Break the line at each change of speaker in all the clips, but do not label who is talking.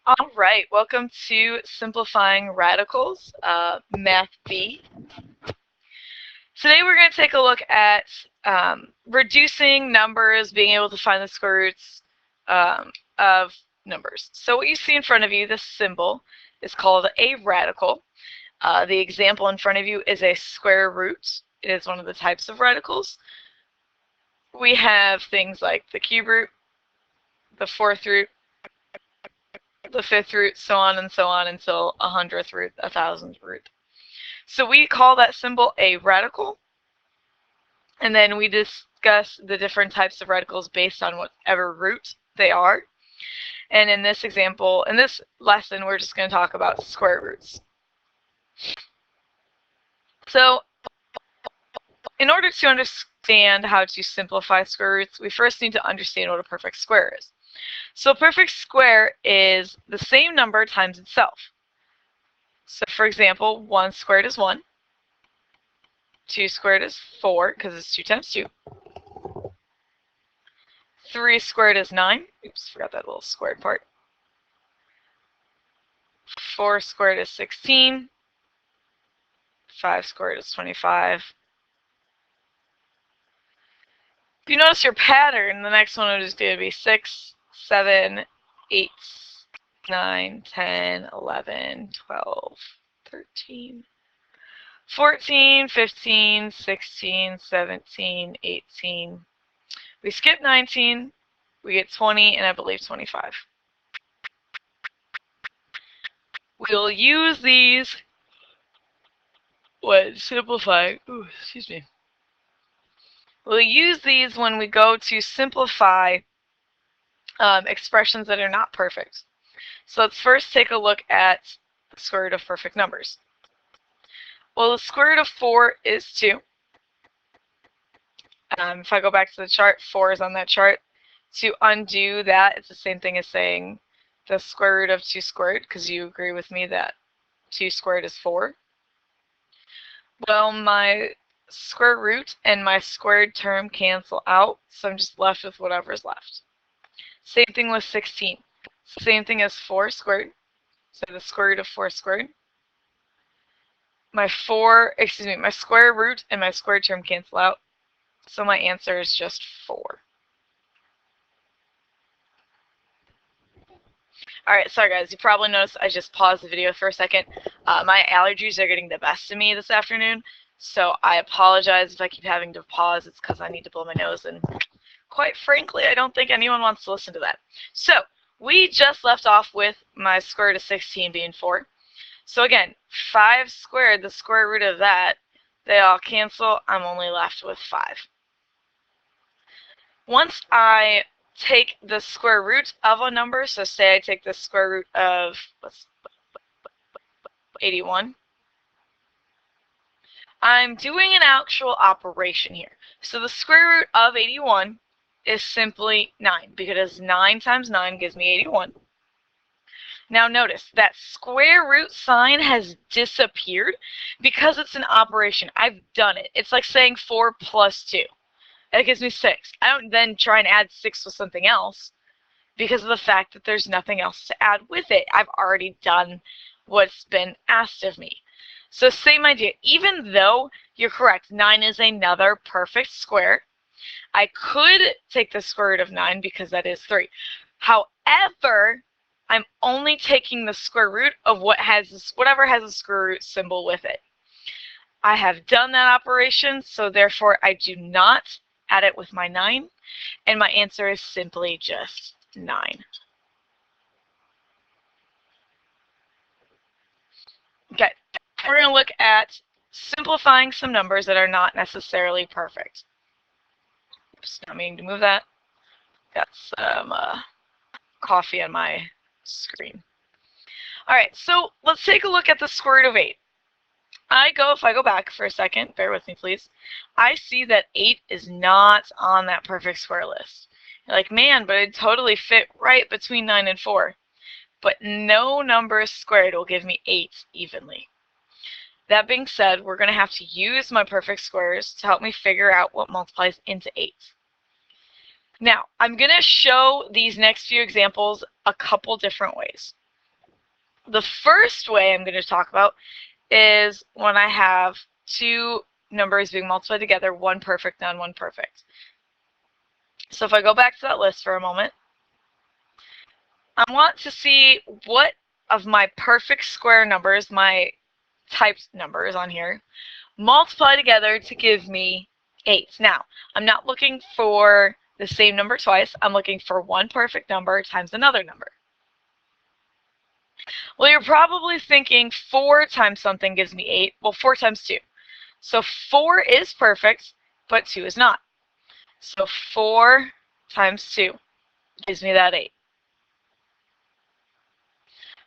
All right, welcome to Simplifying Radicals, Math B. Today we're going to take a look at reducing numbers, being able to find the square roots of numbers. So what you see in front of you, this symbol, is called a radical. The example in front of you is a square root. It is one of the types of radicals. We have things like the cube root, the fourth root, the fifth root, so on until 100th root, 1000th root. So we call that symbol a radical, and then we discuss the different types of radicals based on whatever root they are. And in this example, in this lesson, we're just going to talk about square roots. So in order to understand how to simplify square roots, we first need to understand what a perfect square is. So a perfect square is the same number times itself. So for example, 1 squared is 1. 2 squared is 4, because it's 2 times 2. 3 squared is 9. Oops, forgot that little squared part. 4 squared is 16. 5 squared is 25. If you notice your pattern, the next one is going to be 6, 7, 8, 9, 10, 11, 12, 13, 14, 15, 16, 17, 18. We skip 19, we get 20, and I believe 25. We'll use these when simplifying. Ooh, excuse me. We'll use these when we go to simplify expressions that are not perfect. So let's first take a look at the square root of perfect numbers. Well, the square root of 4 is 2. If I go back to the chart, 4 is on that chart. To undo that, it's the same thing as saying the square root of 2 squared, because you agree with me that 2 squared is 4. Well, my square root and my squared term cancel out, so I'm just left with whatever's left. Same thing with 16. Same thing as 4 squared, so the square root of 4 squared. My square root and my squared term cancel out, so my answer is just 4. Alright, sorry guys, you probably noticed I just paused the video for a second. My allergies are getting the best of me this afternoon, so I apologize if I keep having to pause. It's because I need to blow my nose, and quite frankly, I don't think anyone wants to listen to that. So, we just left off with my square root of 16 being 4. So again, 5 squared, the square root of that, they all cancel. I'm only left with 5. Once I take the square root of a number, so say I take the square root of 81, I'm doing an actual operation here. So the square root of 81 is simply 9, because 9 times 9 gives me 81. Now notice that square root sign has disappeared because it's an operation. I've done it. It's like saying 4 plus 2. That gives me 6. I don't then try and add 6 with something else because of the fact that there's nothing else to add with it. I've already done what's been asked of me. So same idea. Even though you're correct, 9 is another perfect square, I could take the square root of 9 because that is 3. However, I'm only taking the square root of whatever has a square root symbol with it. I have done that operation, so therefore I do not add it with my 9, and my answer is simply just 9. Okay, we're going to look at simplifying some numbers that are not necessarily perfect. Oops, not meaning to move that. Got some coffee on my screen. Alright, so let's take a look at the square root of 8. If I go back for a second, bear with me please, I see that 8 is not on that perfect square list. You're like, man, but it totally fit right between 9 and 4. But no number squared will give me 8 evenly. That being said, we're going to have to use my perfect squares to help me figure out what multiplies into 8. Now, I'm going to show these next few examples a couple different ways. The first way I'm going to talk about is when I have two numbers being multiplied together, one perfect and one perfect. So if I go back to that list for a moment, I want to see what of my perfect square numbers, my typed numbers on here, multiply together to give me 8. Now, I'm not looking for the same number twice. I'm looking for one perfect number times another number. Well, you're probably thinking 4 times something gives me 8. Well, 4 times 2. So 4 is perfect, but 2 is not. So 4 times 2 gives me that 8.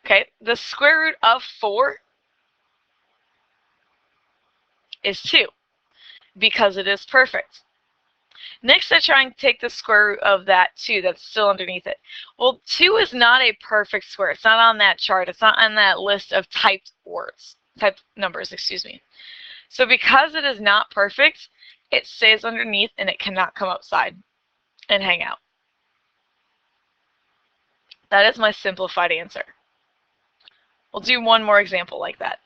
Okay, the square root of 4 is 2 because it is perfect. Next, I try and take the square root of that 2 that's still underneath it. Well, 2 is not a perfect square. It's not on that chart. It's not on that list of typed numbers, excuse me. So because it is not perfect, it stays underneath and it cannot come outside and hang out. That is my simplified answer. We'll do one more example like that.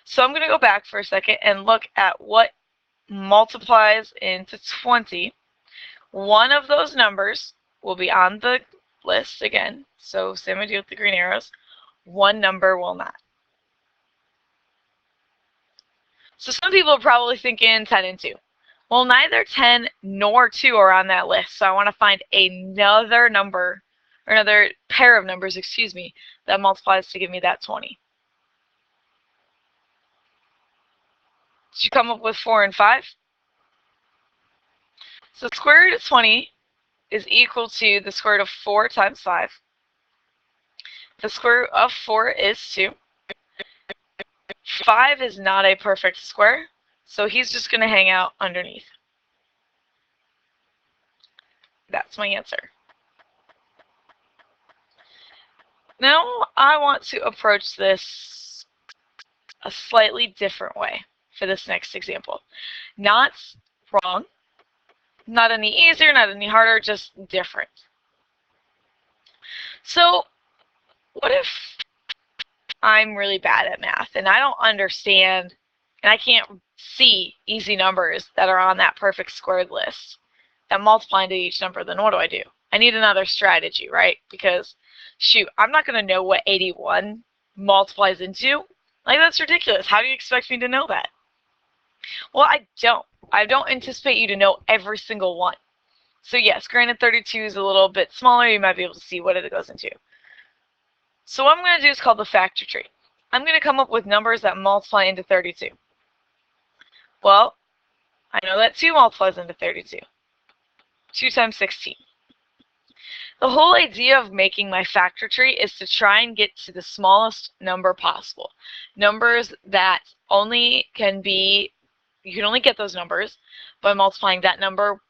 So I'm going to go back for a second and look at what multiplies into 20. One of those numbers will be on the list again. So same idea with the green arrows. One number will not. So some people are probably thinking 10 and 2. Well, neither 10 nor 2 are on that list. So I want to find another number, or another pair of numbers, excuse me, that multiplies to give me that 20. Did you come up with 4 and 5? So the square root of 20 is equal to the square root of 4 times 5. The square root of 4 is 2. 5 is not a perfect square, so he's just going to hang out underneath. That's my answer. Now I want to approach this a slightly different way for this next example. Not wrong, not any easier, not any harder, just different. So what if I'm really bad at math and I don't understand and I can't see easy numbers that are on that perfect squared list that multiply into each number? Then what do? I need another strategy, right? Because shoot, I'm not going to know what 81 multiplies into. Like, that's ridiculous. How do you expect me to know that? Well, I don't anticipate you to know every single one. So yes, granted 32 is a little bit smaller. You might be able to see what it goes into. So what I'm going to do is called the factor tree. I'm going to come up with numbers that multiply into 32. Well, I know that 2 multiplies into 32. 2 times 16. The whole idea of making my factor tree is to try and get to the smallest number possible. Numbers that only can be, you can only get those numbers by multiplying that number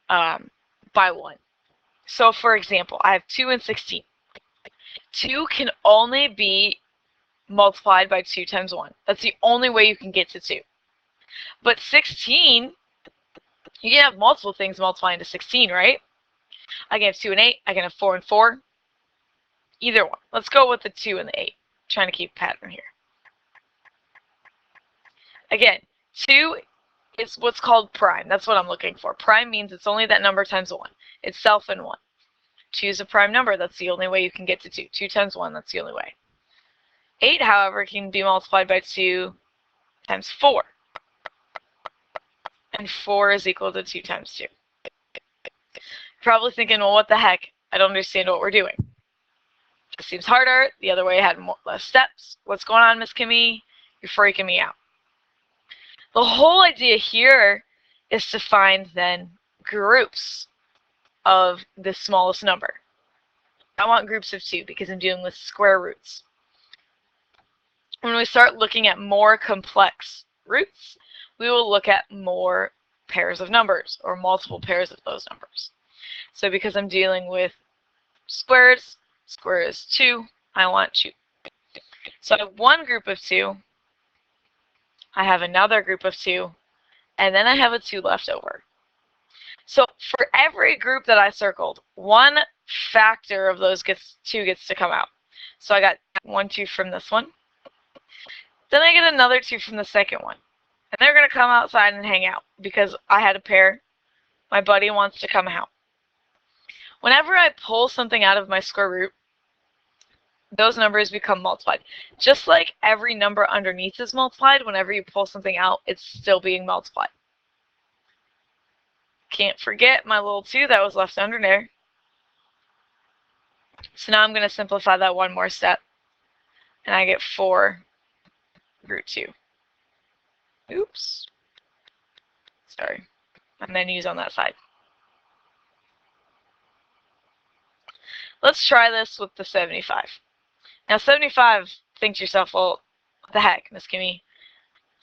by 1. So for example, I have 2 and 16. 2 can only be multiplied by 2 times 1. That's the only way you can get to 2. But 16, you can have multiple things multiplying to 16, right? I can have 2 and 8. I can have 4 and 4. Either one. Let's go with the 2 and the 8. I'm trying to keep a pattern here. Again, 2 is what's called prime. That's what I'm looking for. Prime means it's only that number times 1. Itself and 1. 2 is a prime number. That's the only way you can get to 2. 2 times 1, that's the only way. 8, however, can be multiplied by 2 times 4. And 4 is equal to 2 times 2. You're probably thinking, well, what the heck? I don't understand what we're doing. This seems harder. The other way had less steps. What's going on, Miss Kimmy? You're freaking me out. The whole idea here is to find, then, groups of the smallest number. I want groups of 2 because I'm dealing with square roots. When we start looking at more complex roots, we will look at more pairs of numbers or multiple pairs of those numbers. So because I'm dealing with squares, square is 2, I want 2. So I have one group of 2, I have another group of 2, and then I have a 2 left over. So for every group that I circled, one factor of those 2 gets to come out. So I got 1, 2 from this one. Then I get another 2 from the second one. And they're going to come outside and hang out because I had a pair. My buddy wants to come out. Whenever I pull something out of my square root, those numbers become multiplied. Just like every number underneath is multiplied, whenever you pull something out, it's still being multiplied. Can't forget my little 2 that was left under there. So now I'm going to simplify that one more step. And I get 4 root 2. Oops. Sorry. My menu's on that side. Let's try this with the 75. Now 75, think to yourself, well, what the heck, Miss Kimmy?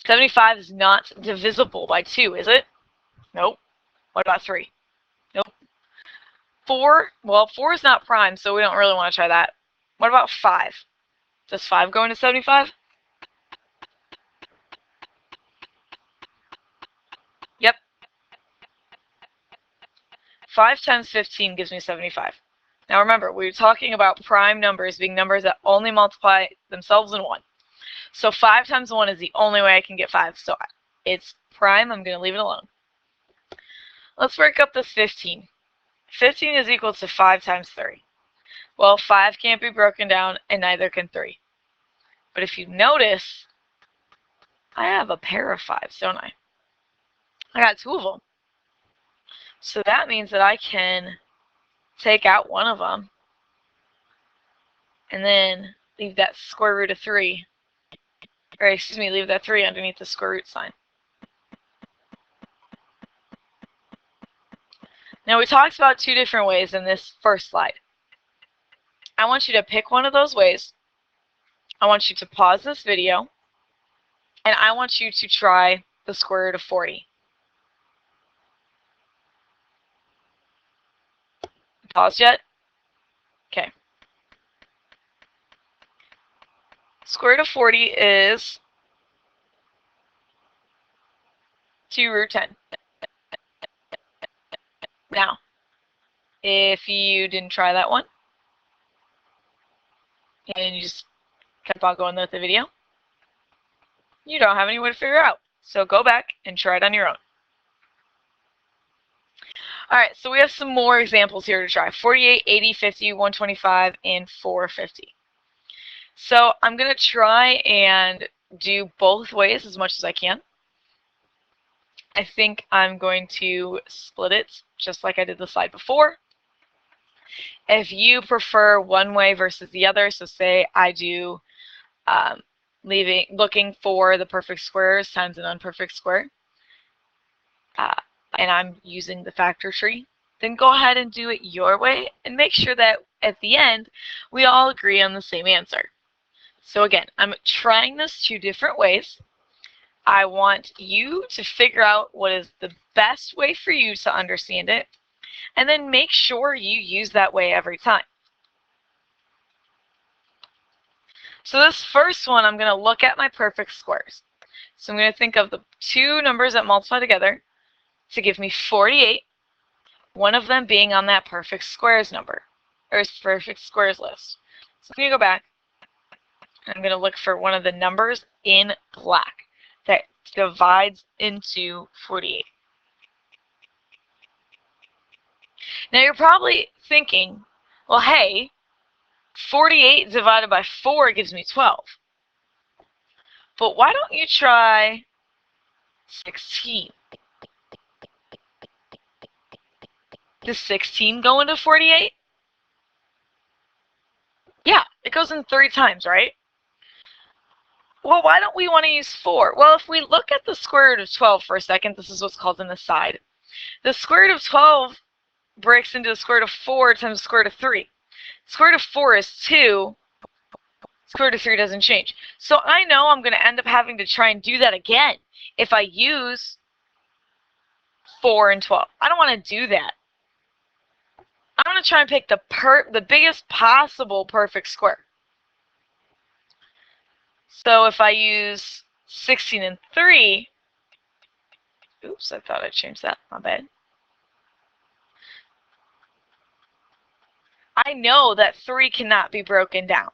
75 is not divisible by 2, is it? Nope. What about 3? Nope. 4, well, 4 is not prime, so we don't really want to try that. What about 5? Does 5 go into 75? Yep. 5 times 15 gives me 75. Now remember, we were talking about prime numbers being numbers that only multiply themselves in 1. So 5 times 1 is the only way I can get 5. So it's prime. I'm going to leave it alone. Let's break up this 15. 15 is equal to 5 times 3. Well, 5 can't be broken down, and neither can 3. But if you notice, I have a pair of 5s, don't I? I got 2 of them. So that means that I can take out one of them and then leave that square root of 3, or excuse me, leave that 3 underneath the square root sign. Now we talked about 2 different ways in this first slide. I want you to pick one of those ways. I want you to pause this video, and I want you to try the square root of 40. Paused yet? Okay. Square root of 40 is 2 root 10. Now, if you didn't try that one, and you just kept on going with the video, you don't have any way to figure out. So go back and try it on your own. Alright, so we have some more examples here to try. 48, 80, 50, 125, and 450. So I'm going to try and do both ways as much as I can. I think I'm going to split it just like I did the slide before. If you prefer one way versus the other, so say I do looking for the perfect squares times an unperfect square, and I'm using the factor tree, then go ahead and do it your way and make sure that at the end we all agree on the same answer. So again, I'm trying this 2 different ways. I want you to figure out what is the best way for you to understand it, and then make sure you use that way every time. So this first one, I'm going to look at my perfect squares. So I'm going to think of the 2 numbers that multiply together to give me 48, one of them being on that perfect squares number, or perfect squares list. So I'm going to go back, and I'm going to look for one of the numbers in black that divides into 48. Now you're probably thinking, well, hey, 48 divided by 4 gives me 12. But why don't you try 16? Does 16 go into 48? Yeah, it goes in 3 times, right? Well, why don't we want to use 4? Well, if we look at the square root of 12 for a second, this is what's called an aside. The square root of 12 breaks into the square root of 4 times the square root of 3. Square root of 4 is 2. Square root of 3 doesn't change. So I know I'm going to end up having to try and do that again if I use 4 and 12. I don't want to do that. I want to try and pick the biggest possible perfect square. So if I use 16 and 3, oops, I thought I changed that, my bad. I know that 3 cannot be broken down.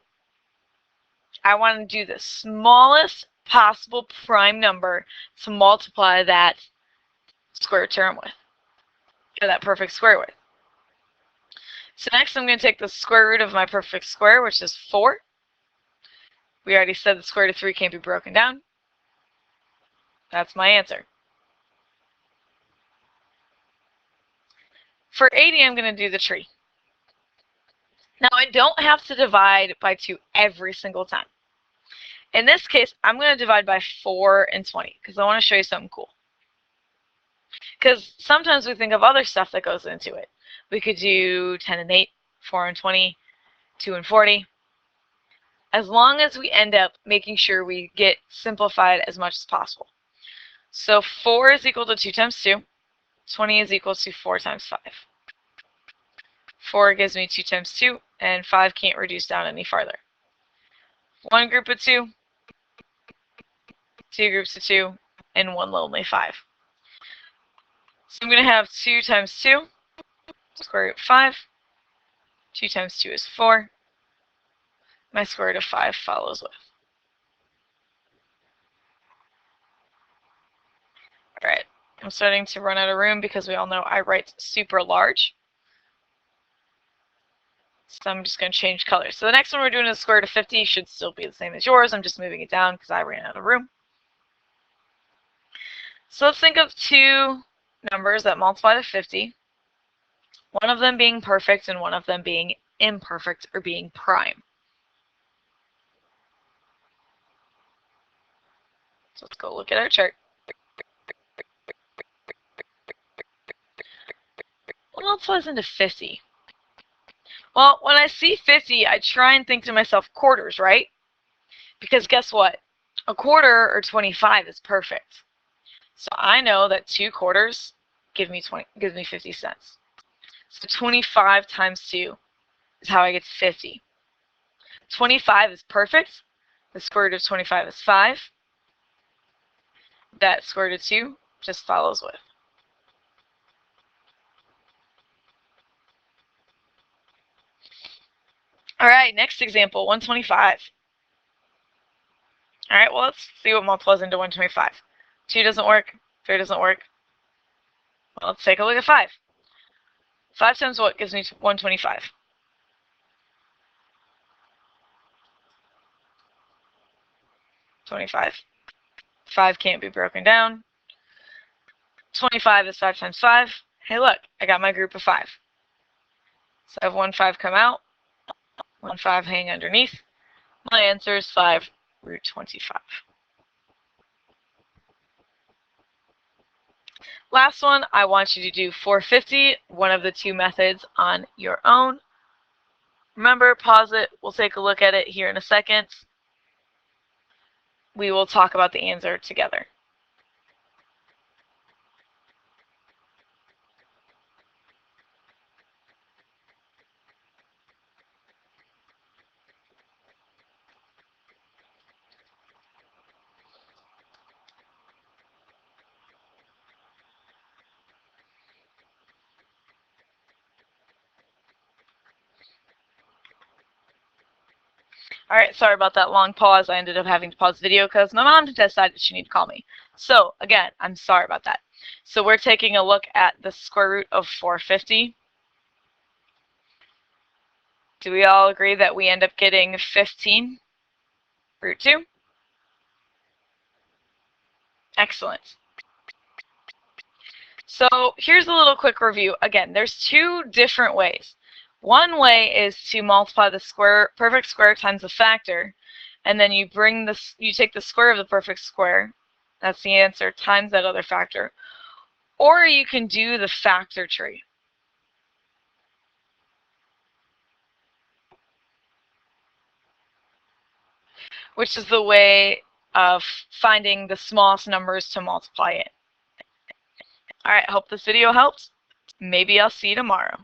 I want to do the smallest possible prime number to multiply that square term with, or that perfect square with. So next I'm going to take the square root of my perfect square, which is 4. We already said the square root of 3 can't be broken down. That's my answer. For 80, I'm going to do the tree. Now, I don't have to divide by 2 every single time. In this case, I'm going to divide by 4 and 20 because I want to show you something cool. Because sometimes we think of other stuff that goes into it. We could do 10 and 8, 4 and 20, 2 and 40. As long as we end up making sure we get simplified as much as possible. So 4 is equal to 2 times 2. 20 is equal to 4 times 5. 4 gives me 2 times 2, and 5 can't reduce down any farther. One group of 2, 2 groups of 2, and one lonely 5. So I'm going to have 2 times 2, square root of 5. 2 times 2 is 4. My square root of 5 follows with. Alright, I'm starting to run out of room because we all know I write super large. So I'm just going to change colors. So the next one we're doing is square root of 50. Should still be the same as yours. I'm just moving it down because I ran out of room. So let's think of 2 numbers that multiply to 50. One of them being perfect and one of them being imperfect or being prime. So let's go look at our chart. What multiplies into 50? Well, when I see 50, I try and think to myself quarters, right? Because guess what? A quarter, or 25, is perfect. So I know that 2 quarters gives me 50 cents. So 25 times 2 is how I get to 50. 25 is perfect. The square root of 25 is 5. That square root of 2 just follows with. Alright, next example, 125. Alright, well, let's see what multiplies into 125. 2 doesn't work. 3 doesn't work. Well, let's take a look at 5. 5 times what gives me 125? 25. 5 can't be broken down. 25 is 5 times 5. Hey, look, I got my group of 5. So I have 1 5 come out, 1 5 hang underneath. My answer is 5 root 25. Last one, I want you to do 450, one of the 2 methods on your own. Remember, pause it. We'll take a look at it here in a second. We will talk about the answer together. Alright, sorry about that long pause. I ended up having to pause the video because my mom decided she needed to call me. So, again, I'm sorry about that. So we're taking a look at the square root of 450. Do we all agree that we end up getting 15 root 2? Excellent. So here's a little quick review. Again, there's 2 different ways. One way is to multiply the perfect square times the factor, and then you take the square of the perfect square, that's the answer, times that other factor. Or you can do the factor tree. Which is the way of finding the smallest numbers to multiply in. Alright, hope this video helps. Maybe I'll see you tomorrow.